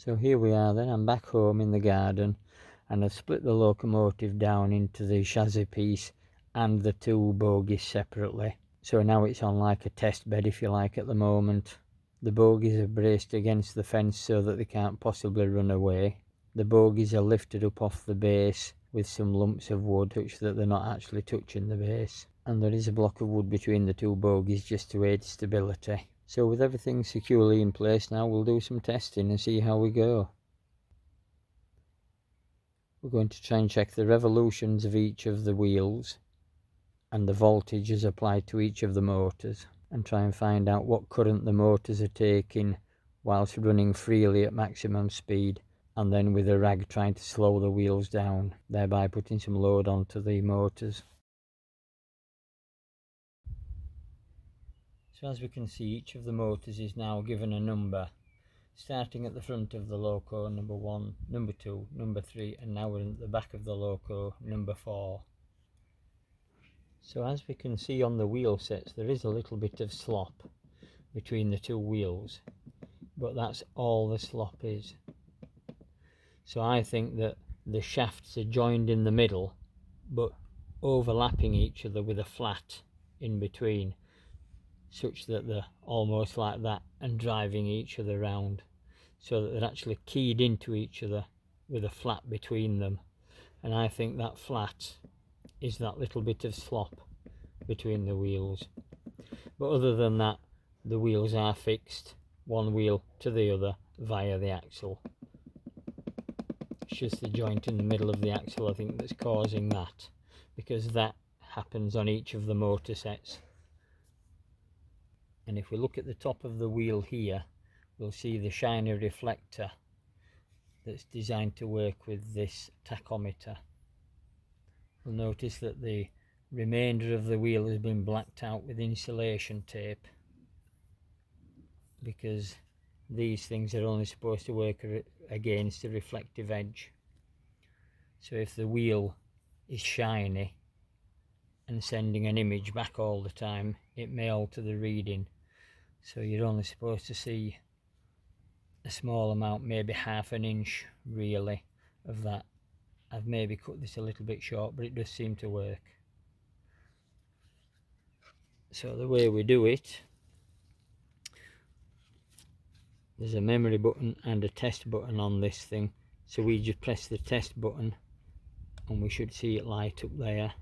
So here we are then, I'm back home in the garden, and I've split the locomotive down into the chassis piece and the two bogies separately. So now it's on like a test bed, if you like, at the moment. The bogies are braced against the fence so that they can't possibly run away. The bogies are lifted up off the base with some lumps of wood such that they're not actually touching the base. And there is a block of wood between the two bogies just to aid stability. So with everything securely in place now, we'll do some testing and see how we go. We're going to try and check the revolutions of each of the wheels and the voltages applied to each of the motors, and try and find out what current the motors are taking whilst running freely at maximum speed, and then with a rag trying to slow the wheels down, thereby putting some load onto the motors. So as we can see, each of the motors is now given a number, starting at the front of the Loco, number 1, number 2, number 3, and now we're at the back of the Loco, number 4. So as we can see on the wheel sets, there is a little bit of slop between the two wheels, but that's all the slop is. So I think that the shafts are joined in the middle, but overlapping each other with a flat in between, such that they're almost like that and driving each other round, so that they're actually keyed into each other with a flat between them. And I think that flat is that little bit of slop between the wheels. But other than that, the wheels are fixed, one wheel to the other via the axle. It's just the joint in the middle of the axle, I think, that's causing that, because that happens on each of the motor sets. And if we look at the top of the wheel here, we'll see the shiny reflector that's designed to work with this tachometer. We'll notice that the remainder of the wheel has been blacked out with insulation tape, because these things are only supposed to work against a reflective edge. So if the wheel is shiny and sending an image back all the time, it may alter the reading. So you're only supposed to see a small amount, maybe half an inch really, of that. I've maybe cut this a little bit short, but it does seem to work. So the way we do it, there's a memory button and a test button on this thing. So we just press the test button and we should see it light up there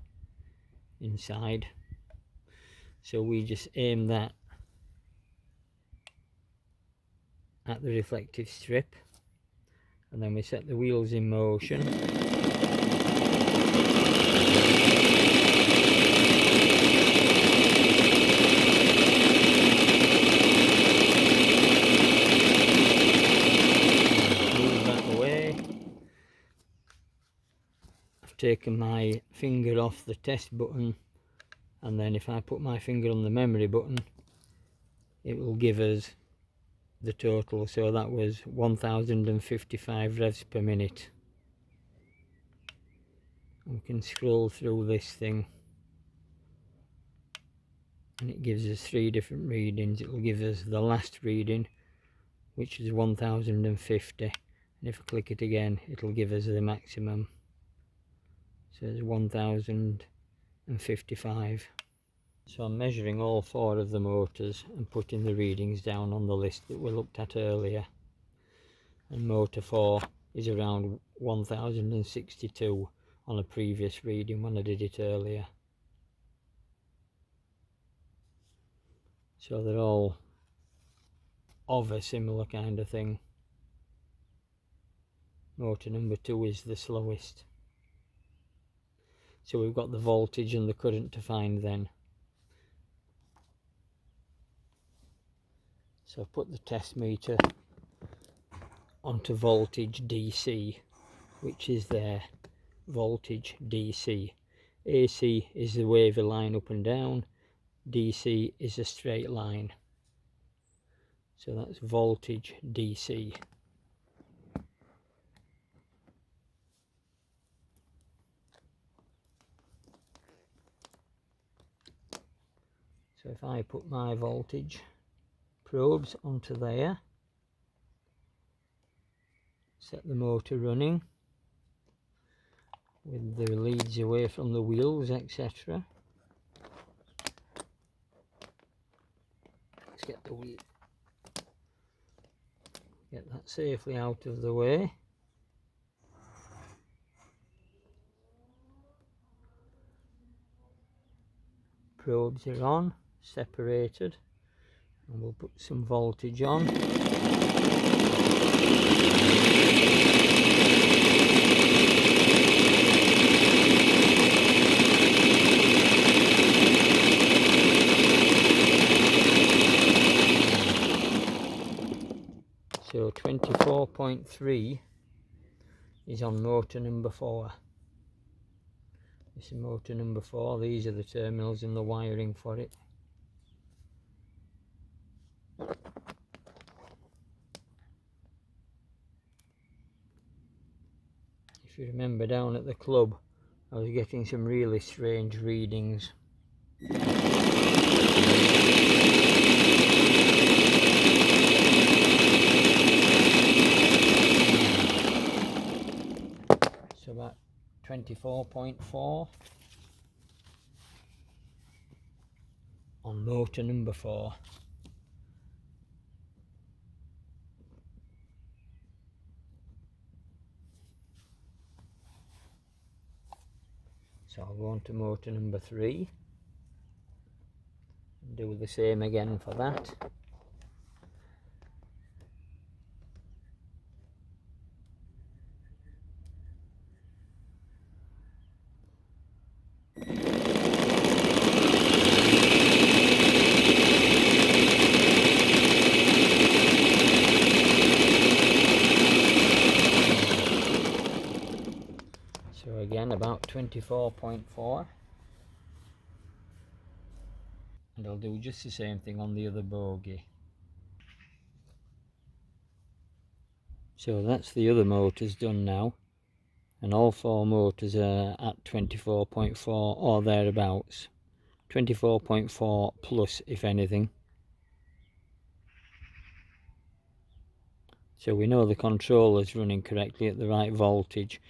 inside. So we just aim that at the reflective strip, and then we set the wheels in motion. Move that away. I've taken my finger off the test button, and then if I put my finger on the memory button, it will give us the total. So that was 1055 revs per minute. We can scroll through this thing and it gives us 3 different readings. It will give us the last reading, which is 1050, and if I click it again, it'll give us the maximum. So it's 1055. So I'm measuring all 4 of the motors and putting the readings down on the list that we looked at earlier. And motor 4 is around 1062 on a previous reading when I did it earlier. So they're all of a similar kind of thing. Motor number 2 is the slowest. So we've got the voltage and the current to find then. So I've put the test meter onto voltage DC, which is there, voltage DC. AC is the wavy line up and down, DC is a straight line. So that's voltage DC. So if I put my voltage probes onto there, set the motor running with the leads away from the wheels, etc. Let's get the wheel, get that safely out of the way. Probes are on, separated, and we'll put some voltage on. So 24.3 is on motor number 4. This is motor number 4, these are the terminals and the wiring for it. If you remember down at the club, I was getting some really strange readings. So about 24.4 on motor number 4. So I'll go on to motor number 3 and do the same again for that. So again about 24.4, and I'll do just the same thing on the other bogie. So that's the other motors done now, and all 4 motors are at 24.4 or thereabouts. 24.4 plus if anything. So we know the controller's running correctly at the right voltage,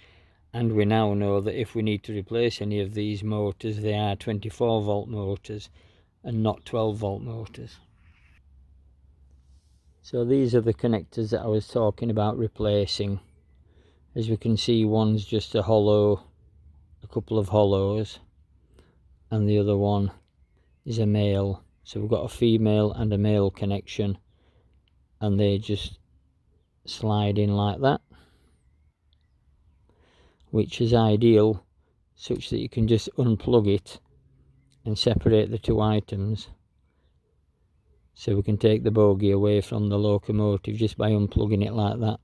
and we now know that if we need to replace any of these motors, they are 24 volt motors and not 12 volt motors. So these are the connectors that I was talking about replacing. As we can see, one's just a hollow, a couple of hollows, and the other one is a male. So we've got a female and a male connection, and they just slide in like that, which is ideal, such that you can just unplug it and separate the 2 items. So we can take the bogie away from the locomotive just by unplugging it like that.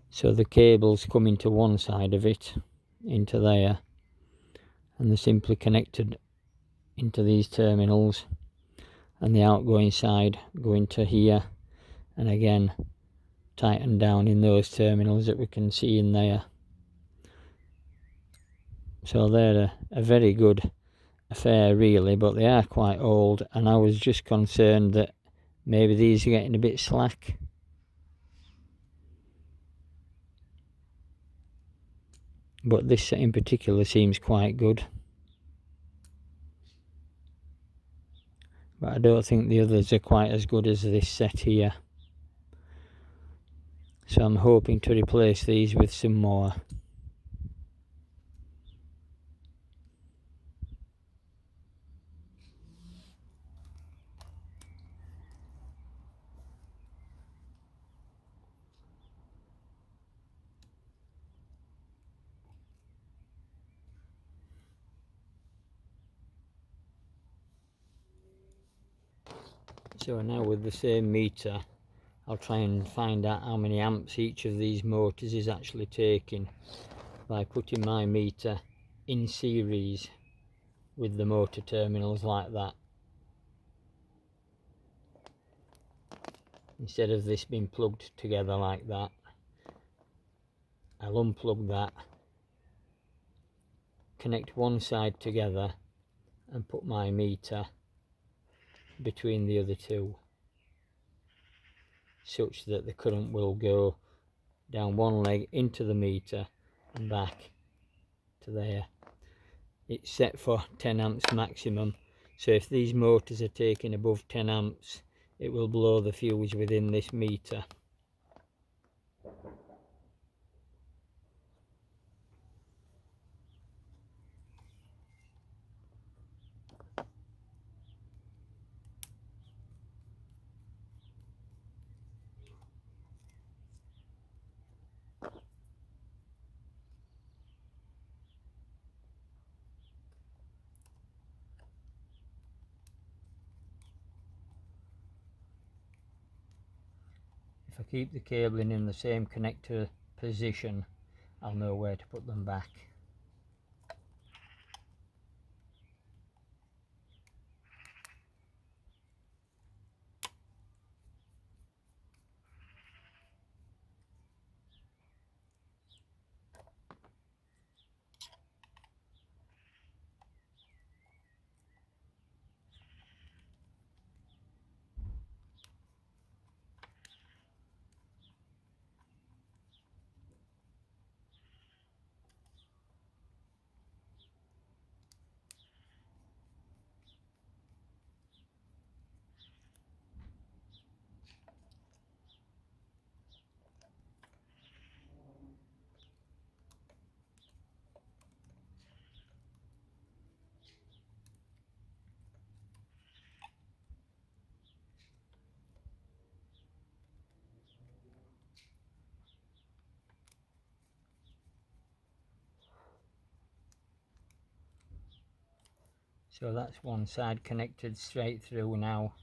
So the cables come into one side of it, into there, and they're simply connected into these terminals, and the outgoing side go into here, and again tighten down in those terminals that we can see in there. So they're a very good affair really, but they are quite old, and I was just concerned that maybe these are getting a bit slack. But this set in particular seems quite good. But I don't think the others are quite as good as this set here. So I'm hoping to replace these with some more. So now with the same meter, I'll try and find out how many amps each of these motors is actually taking by putting my meter in series with the motor terminals like that, instead of this being plugged together like that. I'll unplug that, connect one side together, and put my meter between the other 2. such that the current will go down one leg into the meter and back to there. It's set for 10 amps maximum, so if these motors are taking above 10 amps it will blow the fuse within this meter. If I keep the cabling in the same connector position, I'll know where to put them back. So that's one side connected straight through now.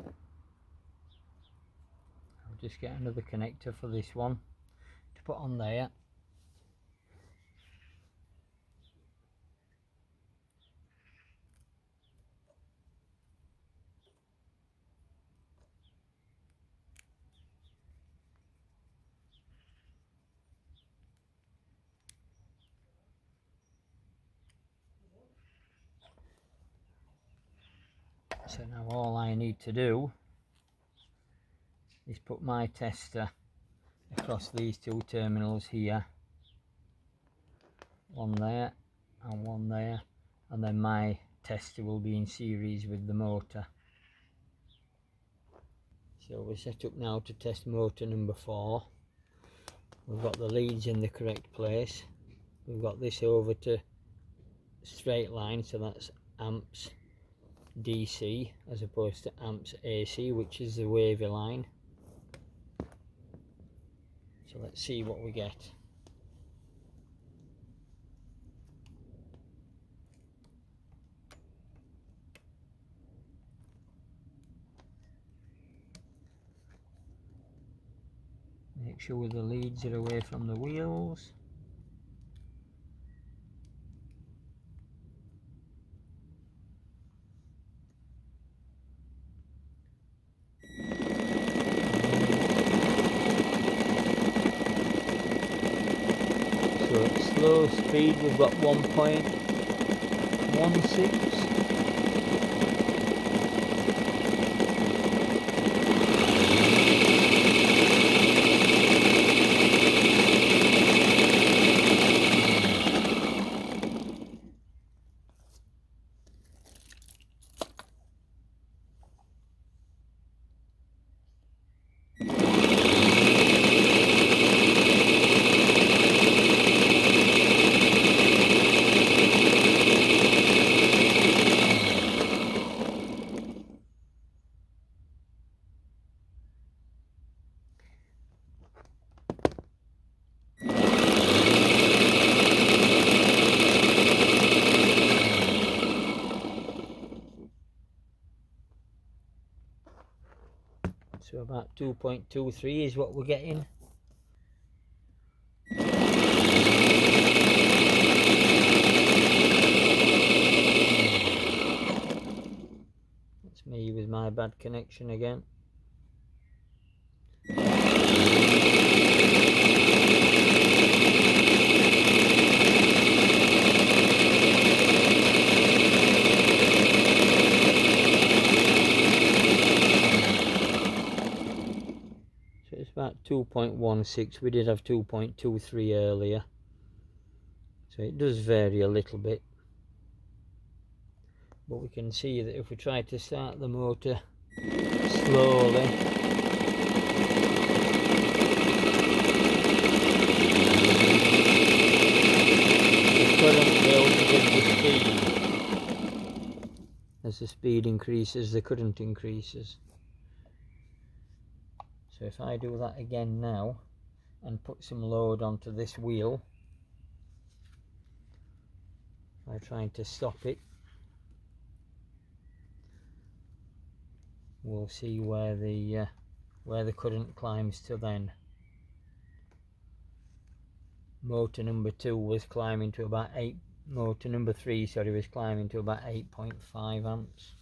I'll just get another connector for this one to put on there. So now all I need to do is put my tester across these two terminals here, one there and one there, and then my tester will be in series with the motor. So we're set up now to test motor number 4. We've got the leads in the correct place. We've got this over to straight line, so that's amps DC as opposed to amps AC, which is the wavy line. So let's see what we get. Make sure the leads are away from the wheels. So at slow speed we've got 1.16. So about 2.23 is what we're getting. That's me with my bad connection again. 2.16. We did have 2.23 earlier, so it does vary a little bit, but we can see that if we try to start the motor slowly, the current builds with the speed. As the speed increases, the current increases. So if I do that again now and put some load onto this wheel, by trying to stop it, we'll see where the current climbs to then. Motor number 2 was climbing to about 8. Motor number 3, sorry, was climbing to about 8.5 amps.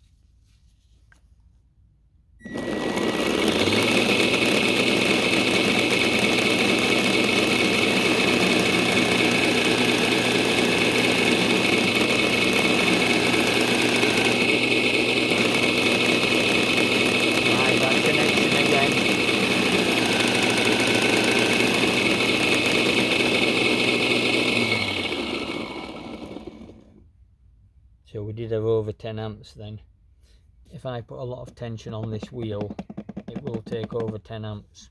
So we did have over 10 amps then. If I put a lot of tension on this wheel, it will take over 10 amps.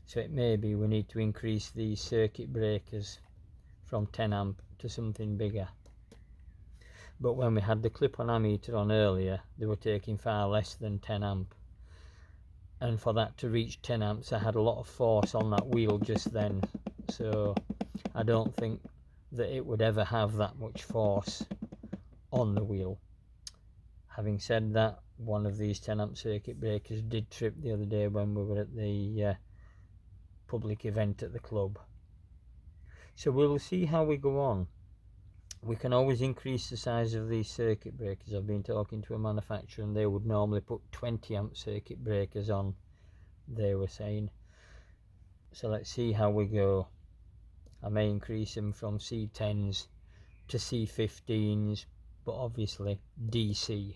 So it may be we need to increase these circuit breakers from 10 amp to something bigger. But when we had the clip-on ammeter on earlier, they were taking far less than 10 amp. And for that to reach 10 amps, I had a lot of force on that wheel just then. So I don't think that it would ever have that much force on the wheel. Having said that, one of these 10 amp circuit breakers did trip the other day when we were at the public event at the club. So we'll see how we go on. We can always increase the size of these circuit breakers. I've been talking to a manufacturer and they would normally put 20 amp circuit breakers on, they were saying. So let's see how we go. I may increase them from C10s to C15s, but obviously DC.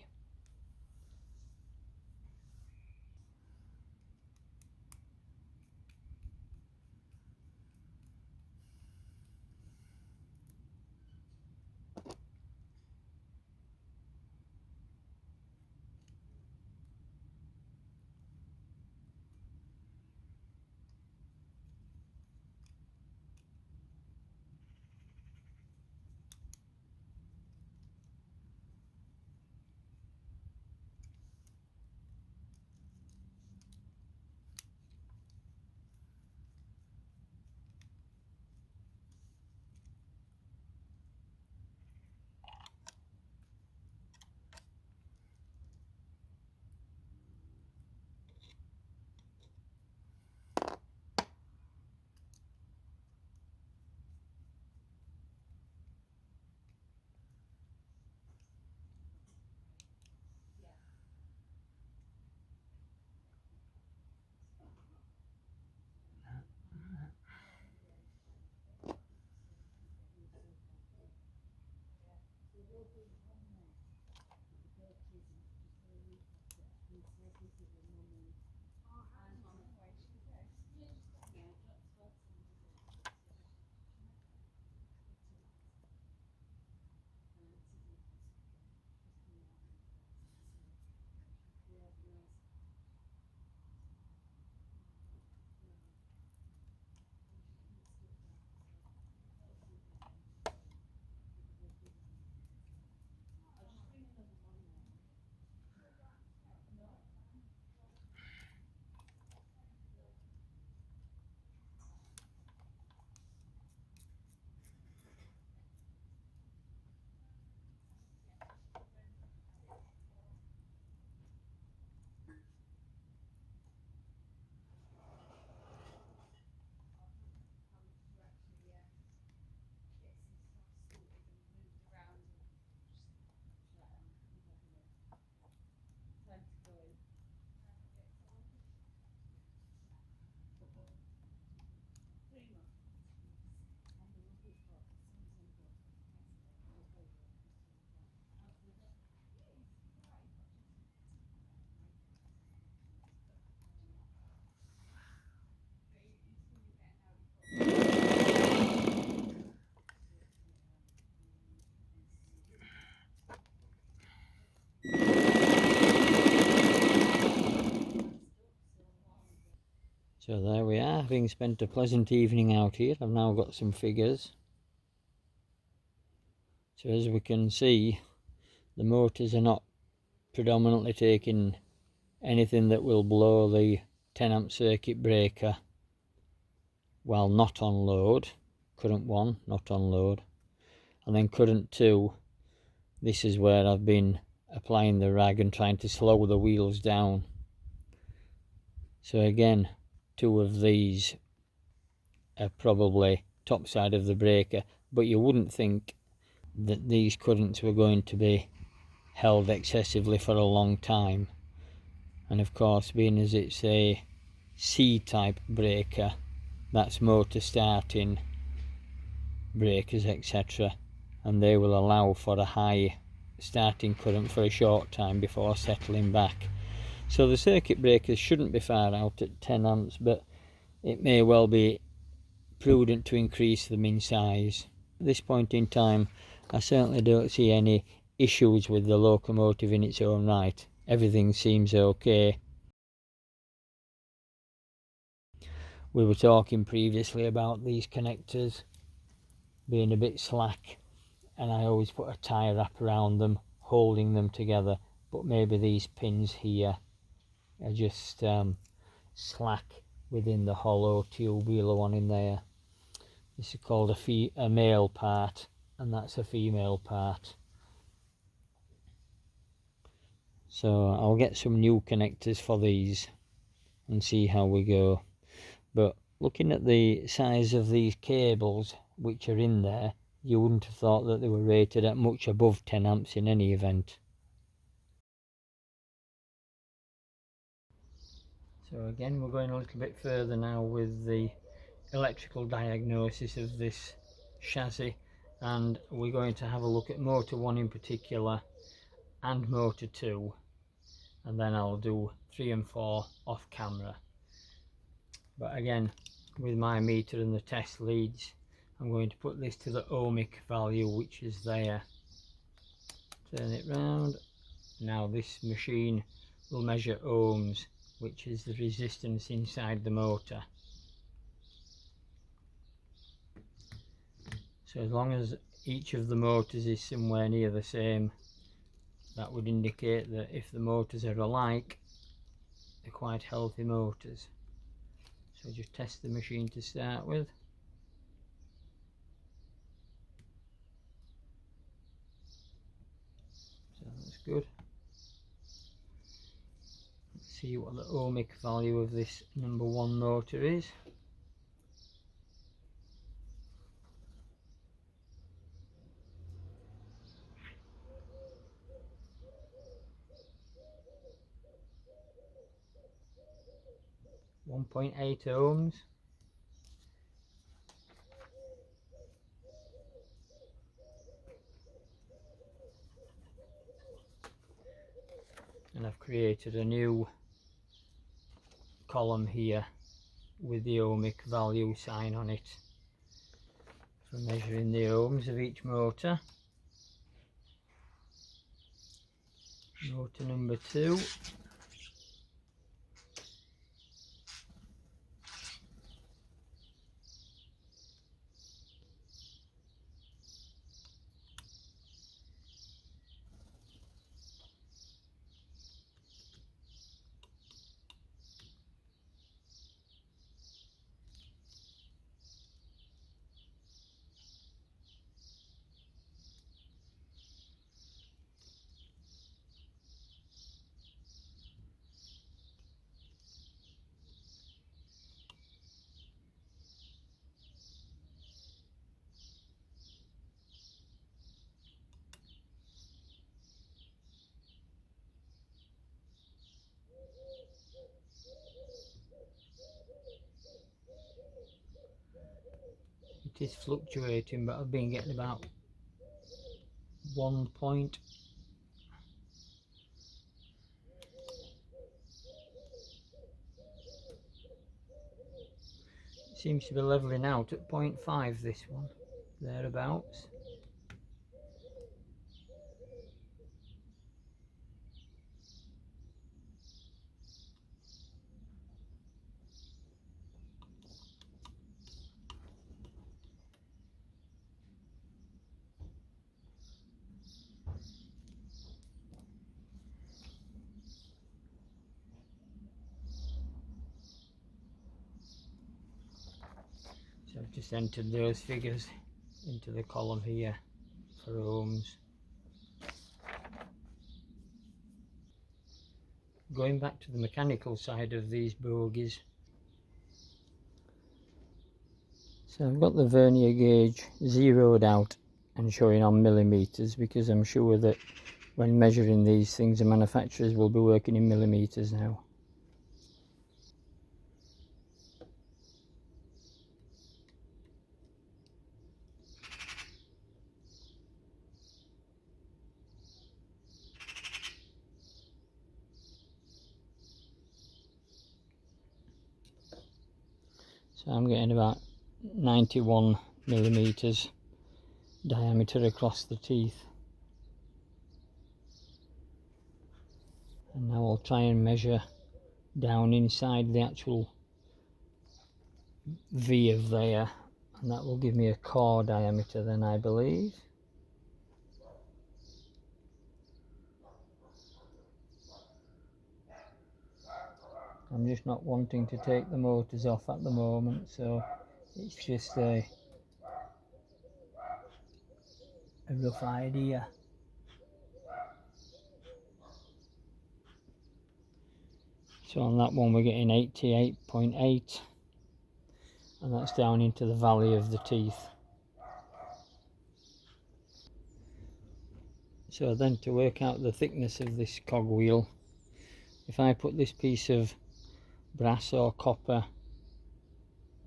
So there we are, having spent a pleasant evening out here. I've now got some figures. So as we can see, the motors are not predominantly taking anything that will blow the 10 amp circuit breaker while not on load. Current 1 not on load, and then current 2, this is where I've been applying the rag and trying to slow the wheels down. So again, 2 of these are probably top side of the breaker, but you wouldn't think that these currents were going to be held excessively for a long time. And of course, being as it's a C-type breaker, that's motor starting breakers, etc., and they will allow for a high starting current for a short time before settling back. So the circuit breakers shouldn't be far out at 10 amps, but it may well be prudent to increase them in size. At this point in time, I certainly don't see any issues with the locomotive in its own right. Everything seems okay. We were talking previously about these connectors being a bit slack, and I always put a tie wrap around them, holding them together, but maybe these pins here are just slack within the hollow tubular one in there. This is called a male part, and that's a female part. So I'll get some new connectors for these and see how we go. But looking at the size of these cables which are in there, you wouldn't have thought that they were rated at much above 10 amps in any event. So again, we're going a little bit further now with the electrical diagnosis of this chassis, and we're going to have a look at motor 1 in particular and motor 2, and then I'll do 3 and 4 off camera. But again, with my meter and the test leads, I'm going to put this to the ohmic value, which is there. Turn it round. Now this machine will measure ohms, which is the resistance inside the motor. So as long as each of the motors is somewhere near the same, that would indicate that if the motors are alike, they're quite healthy motors. So just test the machine to start with. So that's good. Let's see what the ohmic value of this number 1 motor is. .8 ohms. And I've created a new column here with the ohmic value sign on it for measuring the ohms of each motor. Motor number 2. It is fluctuating, but I've been getting about 1 point. It seems to be levelling out at 0.5, this one, thereabouts. just entered those figures into the column here for ohms. Going back to the mechanical side of these bogies, so I've got the vernier gauge zeroed out and showing on millimeters, because I'm sure that when measuring these things the manufacturers will be working in millimeters now. So I'm getting about 91 millimeters diameter across the teeth. And now I'll try and measure down inside the actual V of there, and that will give me a core diameter then, I believe. I'm just not wanting to take the motors off at the moment, so it's just a rough idea. So on that one we're getting 88.8, and that's down into the valley of the teeth. So then, to work out the thickness of this cogwheel, if I put this piece of brass or copper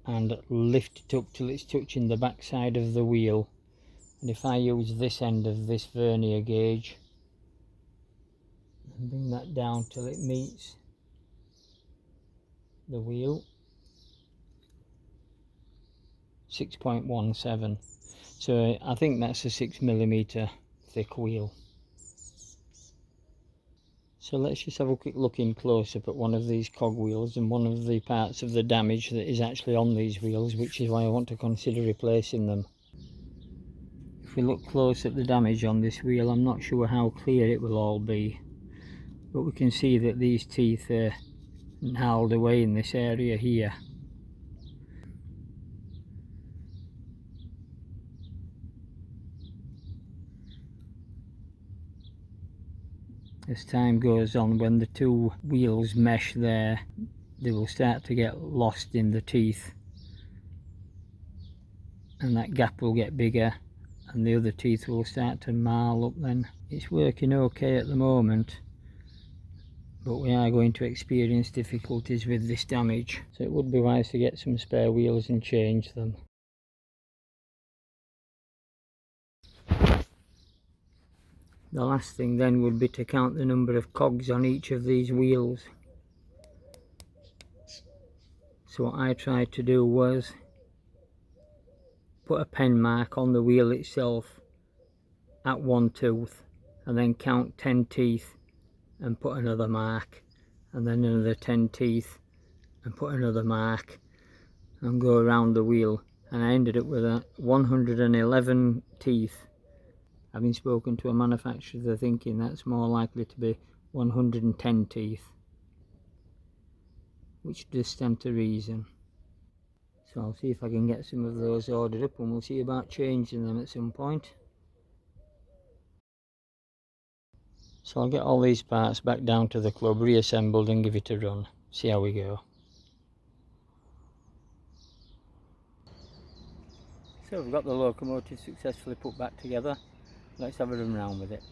and lift it up till it's touching the back side of the wheel, and if I use this end of this vernier gauge and bring that down till it meets the wheel, 6.17, so I think that's a 6mm thick wheel. So let's just have a quick look in close up at one of these cogwheels and one of the parts of the damage that is actually on these wheels, which is why I want to consider replacing them. If we look close at the damage on this wheel, I'm not sure how clear it will all be, but we can see that these teeth are gnarled away in this area here. As time goes on, when the two wheels mesh there, they will start to get lost in the teeth, and that gap will get bigger and the other teeth will start to marl up then. It's working okay at the moment, but we are going to experience difficulties with this damage, so it would be wise to get some spare wheels and change them. The last thing then would be to count the number of cogs on each of these wheels. So what I tried to do was put a pen mark on the wheel itself at one tooth, and then count 10 teeth and put another mark, and then another 10 teeth and put another mark, and go around the wheel, and I ended up with 111 teeth. Having spoken to a manufacturer, they're thinking that's more likely to be 110 teeth, which does stand to reason. So I'll see if I can get some of those ordered up, and we'll see about changing them at some point. So I'll get all these parts back down to the club, reassembled, and give it a run. See how we go. So we've got the locomotive successfully put back together. Let's have a run round with it.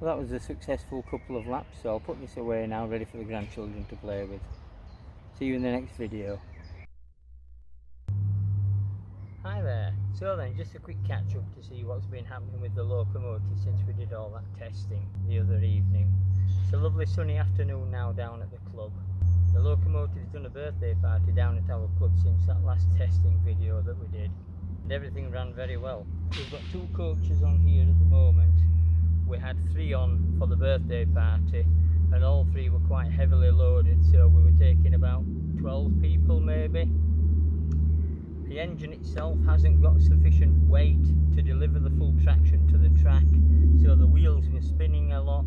Well, that was a successful couple of laps, so I'll put this away now, ready for the grandchildren to play with. See you in the next video. Hi there. So then, just a quick catch up to see what's been happening with the locomotive since we did all that testing the other evening. It's a lovely sunny afternoon now down at the club. The locomotive's done a birthday party down at our club since that last testing video that we did, and everything ran very well. We've got 2 coaches on here at the moment. We had 3 on for the birthday party, and all 3 were quite heavily loaded, so we were taking about 12 people maybe. The engine itself hasn't got sufficient weight to deliver the full traction to the track, so the wheels were spinning a lot,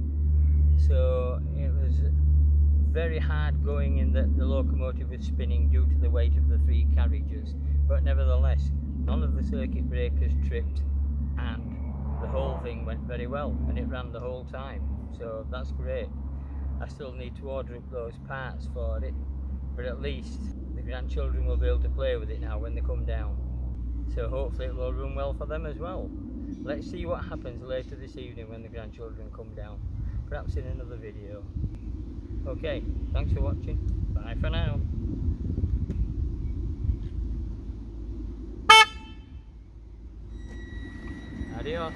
so it was very hard going in that the locomotive was spinning due to the weight of the 3 carriages. But nevertheless, none of the circuit breakers tripped, and the whole thing went very well, and it ran the whole time, so that's great. I still need to order up those parts for it, but at least the grandchildren will be able to play with it now when they come down, so hopefully it will run well for them as well. Let's see what happens later this evening when the grandchildren come down, perhaps in another video. Okay, thanks for watching, bye for now. Adios.